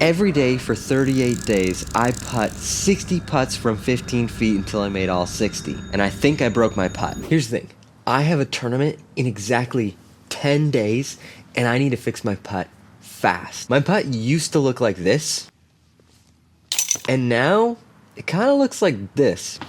Every day for 38 days, I putt 60 putts from 15 feet until I made all 60. And I think I broke my putt. Here's the thing. I have a tournament in exactly 10 days, and I need to fix my putt fast. My putt used to look like this, and now it kind of looks like this.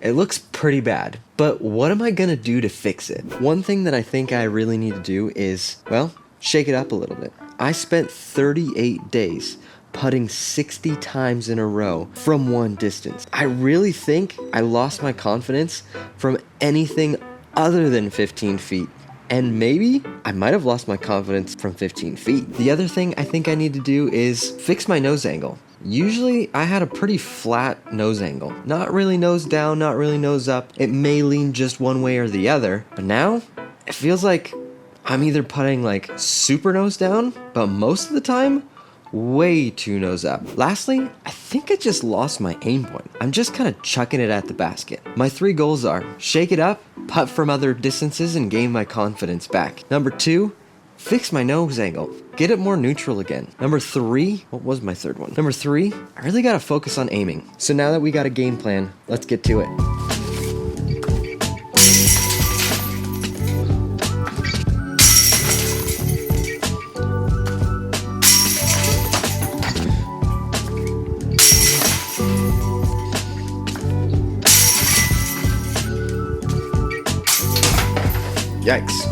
It looks pretty bad, but what am I gonna do to fix it? One thing that I think I really need to do is, well, shake it up a little bit. I spent 38 days putting 60 times in a row from one distance. I really think I lost my confidence from anything other than 15 feet. And maybe I might have lost my confidence from 15 feet. The other thing I think I need to do is fix my nose angle. Usually I had a pretty flat nose angle. Not really nose down, not really nose up. It may lean just one way or the other. But now it feels like I'm either putting like super nose down, but most of the time, way too nose up. Lastly, I think I just lost my aim point. I'm just kind of chucking it at the basket. My 3 goals are shake it up, putt from other distances, and gain my confidence back. Number 2, fix my nose angle. Get it more neutral again. Number 3, what was my third one? Number 3, I really gotta focus on aiming. So now that we got a game plan, let's get to it. Yikes.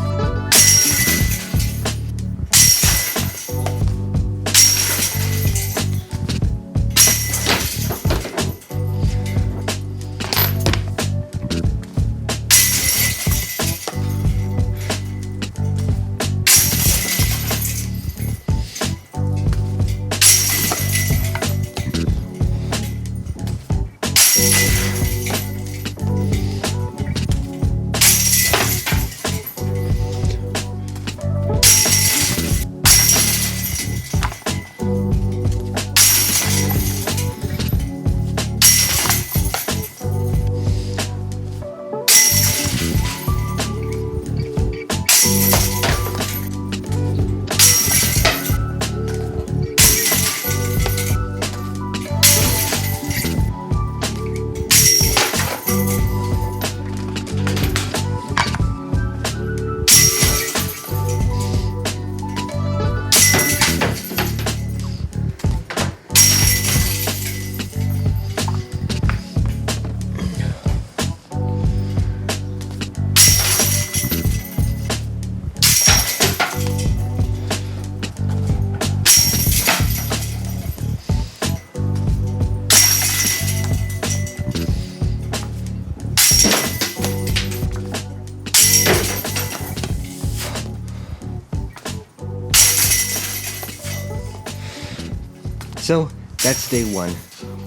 So that's day 1.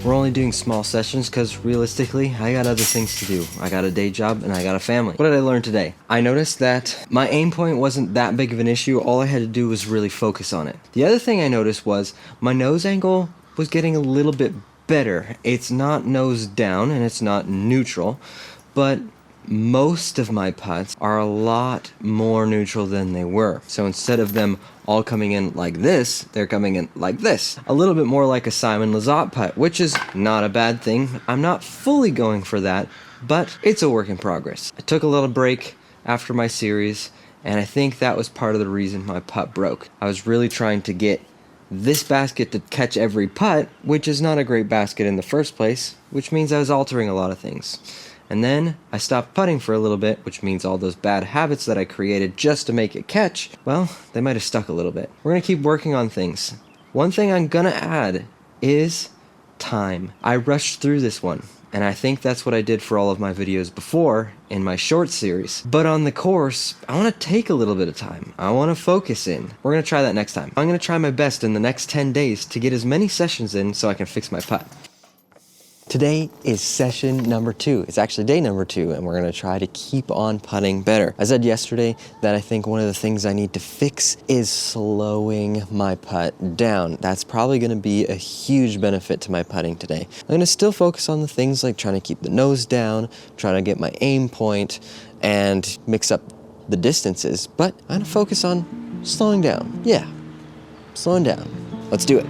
We're only doing small sessions because realistically, I got other things to do. I got a day job and I got a family. What did I learn today? I noticed that my aim point wasn't that big of an issue. All I had to do was really focus on it. The other thing I noticed was my nose angle was getting a little bit better. It's not nose down and it's not neutral, but most of my putts are a lot more neutral than they were. So instead of them all coming in like this, they're coming in like this. A little bit more like a Simon Lizotte putt, which is not a bad thing. I'm not fully going for that, but it's a work in progress. I took a little break after my series, and I think that was part of the reason my putt broke. I was really trying to get this basket to catch every putt, which is not a great basket in the first place, which means I was altering a lot of things. And then I stopped putting for a little bit, which means all those bad habits that I created just to make it catch, well, they might have stuck a little bit. We're gonna keep working on things. One thing I'm gonna add is time. I rushed through this one, and I think that's what I did for all of my videos before in my short series. But on the course, I wanna take a little bit of time. I wanna focus in. We're gonna try that next time. I'm gonna try my best in the next 10 days to get as many sessions in so I can fix my putt. Today is session number 2. It's actually day number 2, and we're gonna try to keep on putting better. I said yesterday that I think one of the things I need to fix is slowing my putt down. That's probably gonna be a huge benefit to my putting today. I'm gonna still focus on the things like trying to keep the nose down, trying to get my aim point, and mix up the distances, but I'm gonna focus on slowing down. Yeah. slowing down. Let's do it.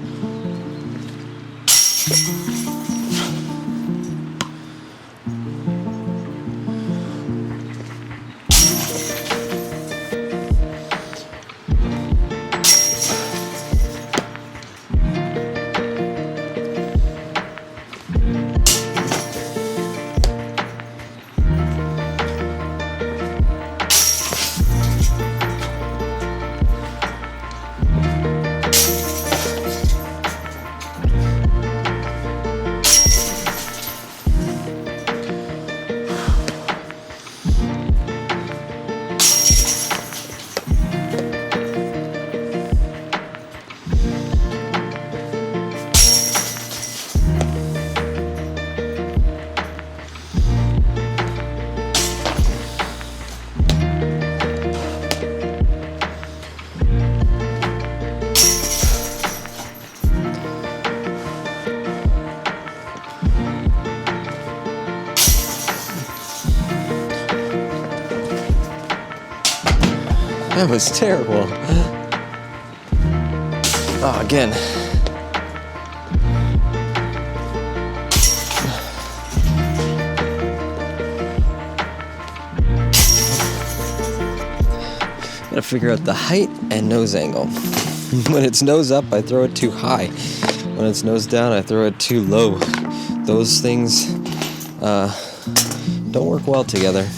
That was terrible. Oh, again. Gotta figure out the height and nose angle. When it's nose up, I throw it too high. When it's nose down, I throw it too low. Those things don't work well together.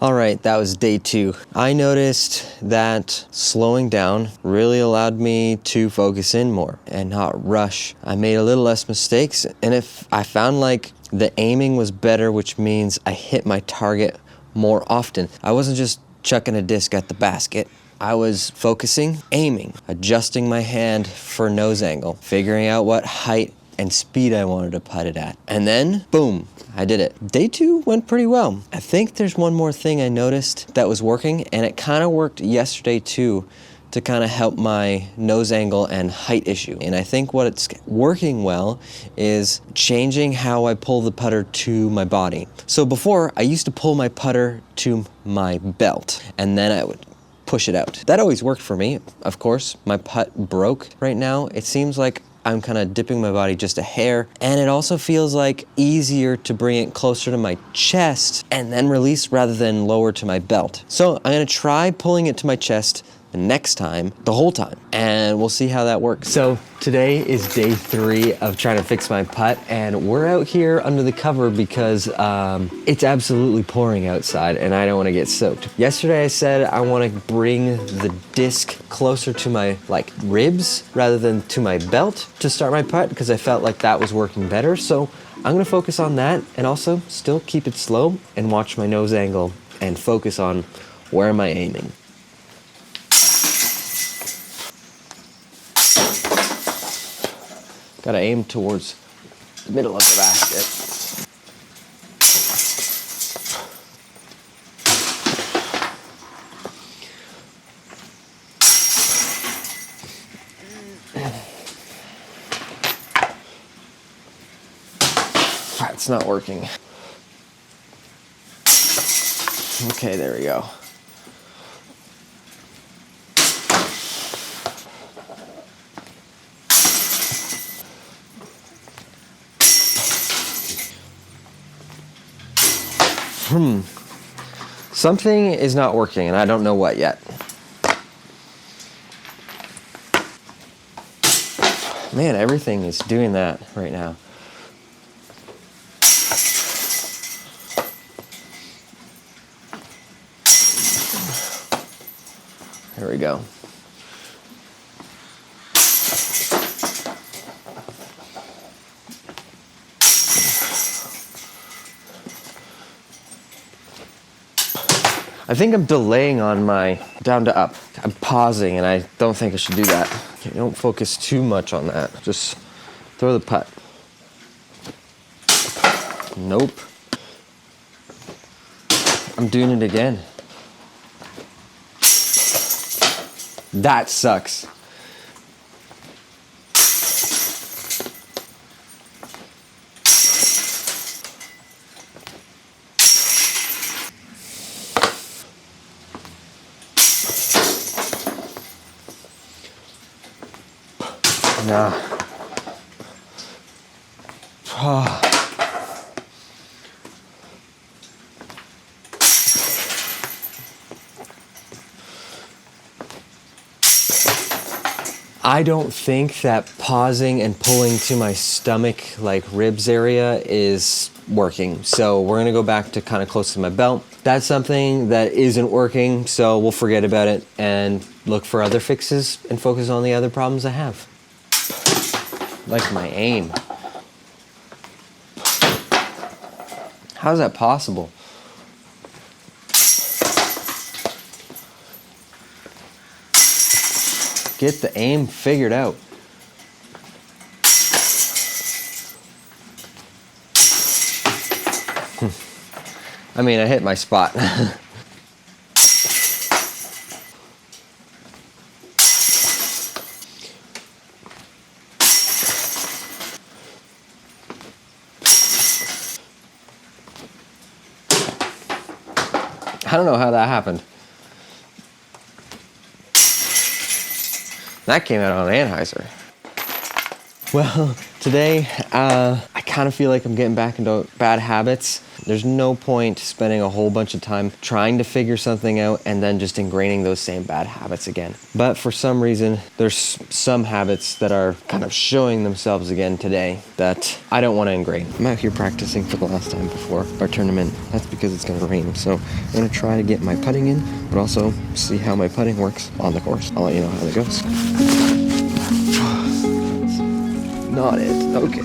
All right, that was day 2. I noticed that slowing down really allowed me to focus in more and not rush. I made a little less mistakes, and if I found like the aiming was better, which means I hit my target more often. I wasn't just chucking a disc at the basket. I was focusing, aiming, adjusting my hand for nose angle, figuring out what height and speed I wanted to putt it at. And then, boom, I did it. Day 2 went pretty well. I think there's one more thing I noticed that was working, and it kind of worked yesterday too, to kind of help my nose angle and height issue. And I think what it's working well is changing how I pull the putter to my body. So before, I used to pull my putter to my belt, and then I would push it out. That always worked for me. Of course, my putt broke right now. It seems like I'm kind of dipping my body just a hair, and it also feels like easier to bring it closer to my chest and then release rather than lower to my belt. So I'm gonna try pulling it to my chest the next time, the whole time, and we'll see how that works. So today is day 3 of trying to fix my putt, and we're out here under the cover because it's absolutely pouring outside and I don't want to get soaked. Yesterday I said I want to bring the disc closer to my ribs rather than to my belt to start my putt because I felt like that was working better. So I'm gonna focus on that and also still keep it slow and watch my nose angle and focus on where am I aiming. Gotta aim towards the middle of the basket. It's not working. Okay, there we go. Something is not working, and I don't know what yet. Man, everything is doing that right now. There we go. I think I'm delaying on my down to up. I'm pausing, and I don't think I should do that. You don't focus too much on that. Just throw the putt. Nope. I'm doing it again. That sucks. Nah. Oh. I don't think that pausing and pulling to my stomach, like ribs area, is working. So we're gonna go back to kind of close to my belt. That's something that isn't working, so we'll forget about it and look for other fixes and focus on the other problems I have. Like my aim. How's that possible? Get the aim figured out. I mean, I hit my spot. I don't know how that happened. That came out on Anheuser. Well, today, I kind of feel like I'm getting back into bad habits. There's no point spending a whole bunch of time trying to figure something out and then just ingraining those same bad habits again. But for some reason, there's some habits that are kind of showing themselves again today that I don't want to ingrain. I'm out here practicing for the last time before our tournament. That's because it's going to rain. So I'm going to try to get my putting in, but also see how my putting works on the course. I'll let you know how it goes. Not it. Okay.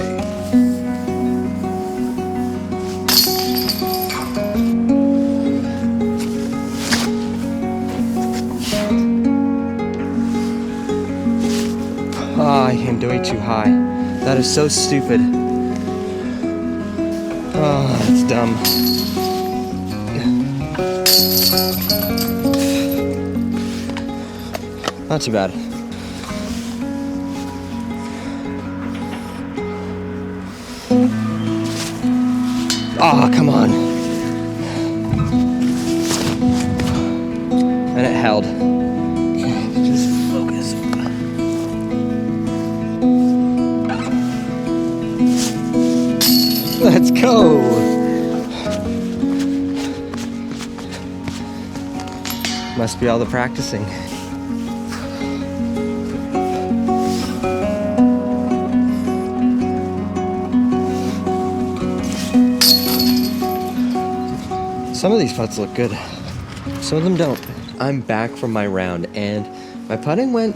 I aimed way too high. That is so stupid. Oh, that's dumb. Not too bad. Oh, come on. And it held. Just focus. Let's go. Must be all the practicing. Some of these putts look good, some of them don't. I'm back from my round and my putting went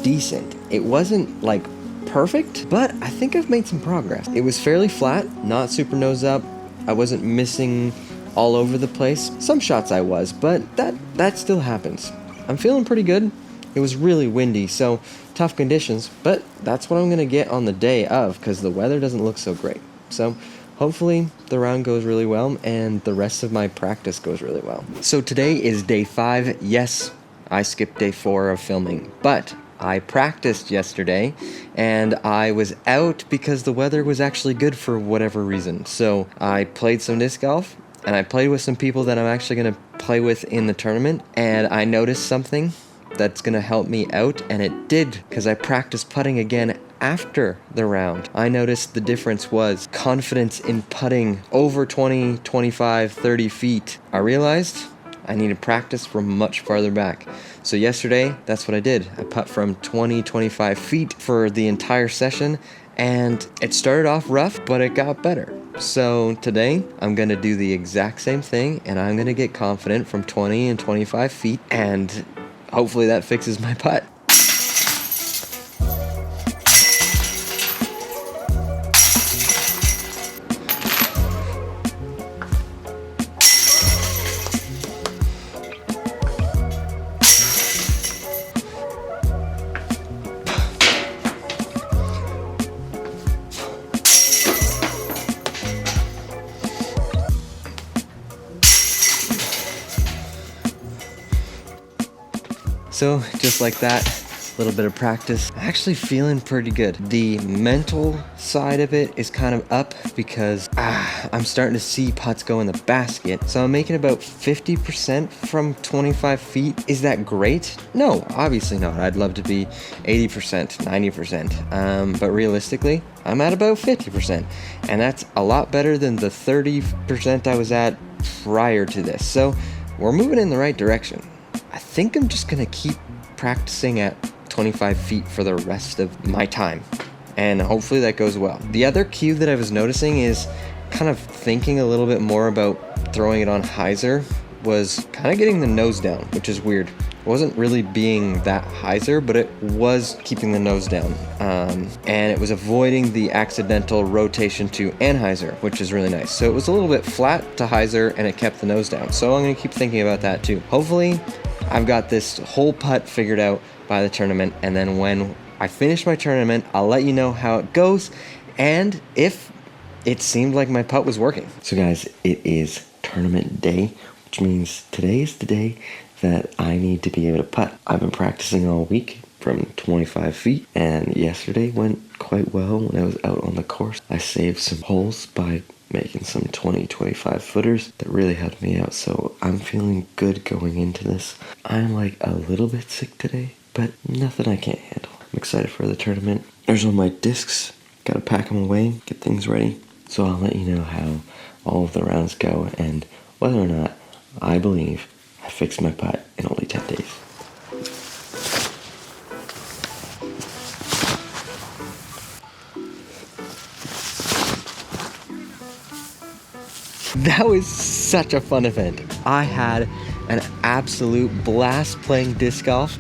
decent. It wasn't like perfect, but I think I've made some progress. It was fairly flat, not super nose up. I wasn't missing all over the place. Some shots I was, but that still happens. I'm feeling pretty good. It was really windy, so tough conditions, but that's what I'm gonna get on the day of because the weather doesn't look so great. So hopefully the round goes really well and the rest of my practice goes really well. So today is day 5. Yes, I skipped day 4 of filming, but I practiced yesterday and I was out because the weather was actually good for whatever reason. So I played some disc golf and I played with some people that I'm actually gonna play with in the tournament, and I noticed something that's gonna help me out, and it did because I practiced putting again after the round. I noticed the difference was confidence in putting over 20, 25, 30 feet. I realized I needed practice from much farther back. So yesterday, that's what I did. I putt from 20, 25 feet for the entire session, and it started off rough, but it got better. So today, I'm gonna do the exact same thing, and I'm gonna get confident from 20 and 25 feet, and hopefully that fixes my putt. So just like that, a little bit of practice, actually feeling pretty good. The mental side of it is kind of up because I I'm starting to see putts go in the basket. So I'm making about 50% from 25 feet. Is that great? No, obviously not. I'd love to be 80%, 90%. But realistically, I'm at about 50%. And that's a lot better than the 30% I was at prior to this. So we're moving in the right direction. I think I'm just gonna keep practicing at 25 feet for the rest of my time, and hopefully that goes well. The other cue that I was noticing is kind of thinking a little bit more about throwing it on hyzer was kind of getting the nose down, which is weird. It wasn't really being that hyzer, but it was keeping the nose down. And it was avoiding the accidental rotation to anhyzer, which is really nice. So it was a little bit flat to hyzer and it kept the nose down. So I'm gonna keep thinking about that too. Hopefully I've got this whole putt figured out by the tournament, and then when I finish my tournament, I'll let you know how it goes and if it seemed like my putt was working. So guys, it is tournament day, which means today is the day that I need to be able to putt. I've been practicing all week from 25 feet, and yesterday went quite well when I was out on the course. I saved some holes by making some 20-25 footers that really helped me out, so I'm feeling good going into this. I'm like a little bit sick today, but nothing I can't handle. I'm excited for the tournament. There's all my discs, gotta pack them away, get things ready. So I'll let you know how all of the rounds go and whether or not I believe I fixed my putt in only 10 days. That was such a fun event. I had an absolute blast playing disc golf.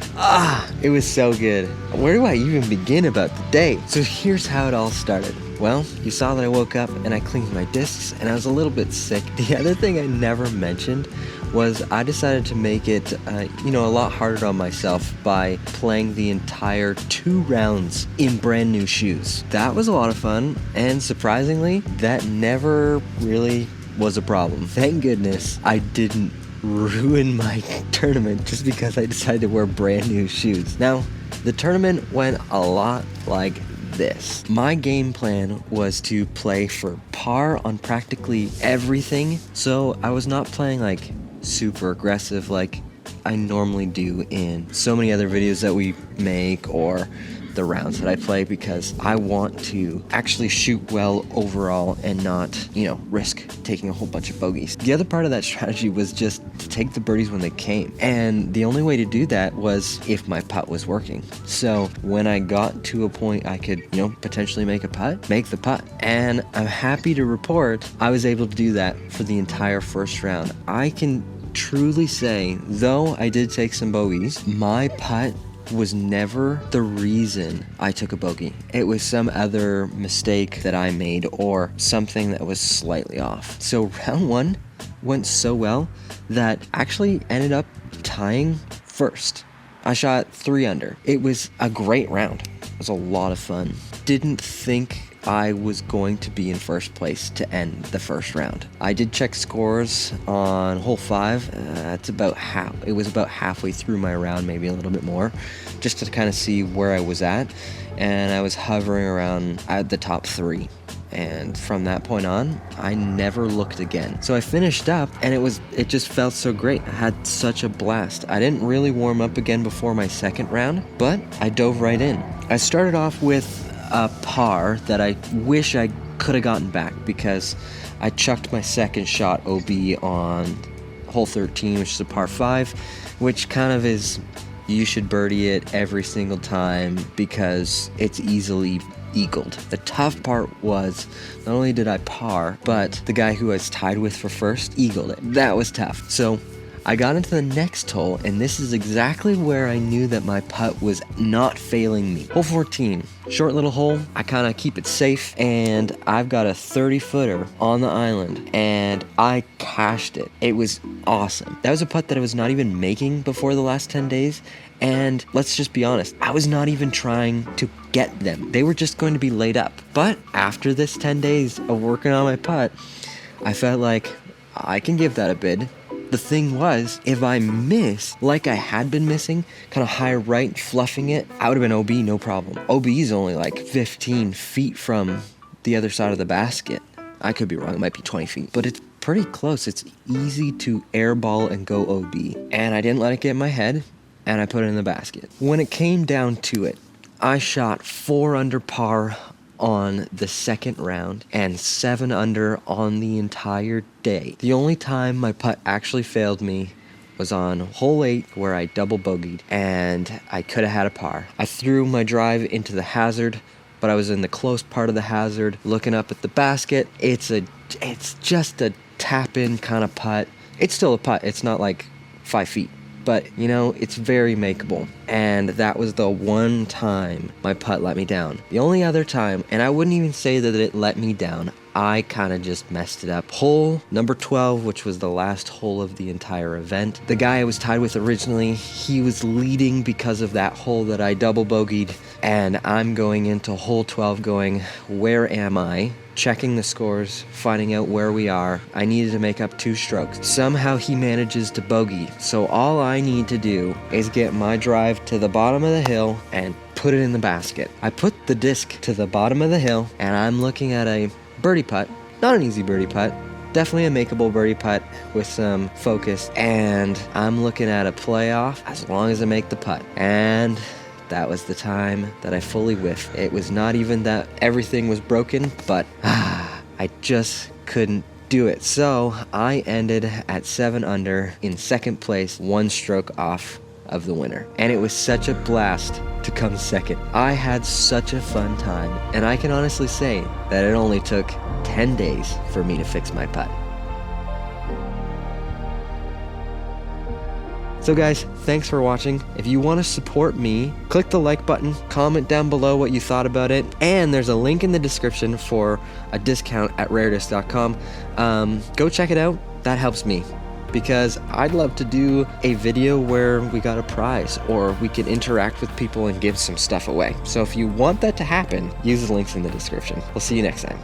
It was so good. Where do I even begin about the day? So here's how it all started. Well, you saw that I woke up and I cleaned my discs and I was a little bit sick. The other thing I never mentioned was I decided to make it, a lot harder on myself by playing the entire 2 rounds in brand new shoes. That was a lot of fun, and surprisingly, that never really was a problem. Thank goodness I didn't ruin my tournament just because I decided to wear brand new shoes. Now, the tournament went a lot like this. My game plan was to play for par on practically everything, so I was not playing like super aggressive like I normally do in so many other videos that we make or the rounds that I play, because I want to actually shoot well overall and not, risk taking a whole bunch of bogeys. The other part of that strategy was just to take the birdies when they came. And the only way to do that was if my putt was working. So when I got to a point I could, potentially make the putt. And I'm happy to report I was able to do that for the entire first round. I can truly say, though I did take some bogeys, my putt was never the reason I took a bogey. It was some other mistake that I made or something that was slightly off. So round 1 went so well that actually ended up tying first. I shot 3 under. It was a great round. It was a lot of fun. Didn't think I was going to be in first place to end the first round. I did check scores on hole 5. It was about halfway through my round, maybe a little bit more, just to kind of see where I was at. And I was hovering around at the top 3. And from that point on, I never looked again. So I finished up and it just felt so great. I had such a blast. I didn't really warm up again before my second round, but I dove right in. I started off with a par that I wish I could have gotten back because I chucked my second shot OB on hole 13, which is a par 5, which kind of is, you should birdie it every single time because it's easily eagled. The tough part was not only did I par, but the guy who I was tied with for first eagled it. That was tough. So I got into the next hole, and this is exactly where I knew that my putt was not failing me. Hole 14, short little hole. I kind of keep it safe, and I've got a 30-footer on the island, and I cashed it. It was awesome. That was a putt that I was not even making before the last 10 days, and let's just be honest, I was not even trying to get them. They were just going to be laid up. But after this 10 days of working on my putt, I felt like I can give that a bid. The thing was, if I miss, like I had been missing, kind of high right, fluffing it, I would have been OB, no problem. OB is only like 15 feet from the other side of the basket. I could be wrong, it might be 20 feet, but it's pretty close. It's easy to airball and go OB. And I didn't let it get in my head, and I put it in the basket. When it came down to it, I shot 4 under par on the second round and 7 under on the entire day. The only time my putt actually failed me was on hole 8 where I double bogeyed and I could have had a par. I threw my drive into the hazard, but I was in the close part of the hazard looking up at the basket. It's just a tap in kind of putt. It's still a putt. It's not like 5 feet. But, you know, it's very makeable. And that was the one time my putt let me down. The only other time, and I wouldn't even say that it let me down, I kind of just messed it up. Hole number 12, which was the last hole of the entire event. The guy I was tied with originally, he was leading because of that hole that I double bogeyed. And I'm going into hole 12 going, where am I? Checking the scores, finding out where we are. I needed to make up 2 strokes. Somehow he manages to bogey. So all I need to do is get my drive to the bottom of the hill and put it in the basket. I put the disc to the bottom of the hill and I'm looking at a birdie putt. Not an easy birdie putt. Definitely a makeable birdie putt with some focus. And I'm looking at a playoff as long as I make the putt. And that was the time that I fully whiffed. It was not even that everything was broken, but I just couldn't do it. So I ended at 7 under in second place, 1 stroke off of the winner. And it was such a blast to come second. I had such a fun time. And I can honestly say that it only took 10 days for me to fix my putt. So guys, thanks for watching. If you want to support me, click the like button, comment down below what you thought about it, and there's a link in the description for a discount at raredisc.com. Go check it out. That helps me, because I'd love to do a video where we got a prize or we can interact with people and give some stuff away. So if you want that to happen, use the links in the description. We'll see you next time.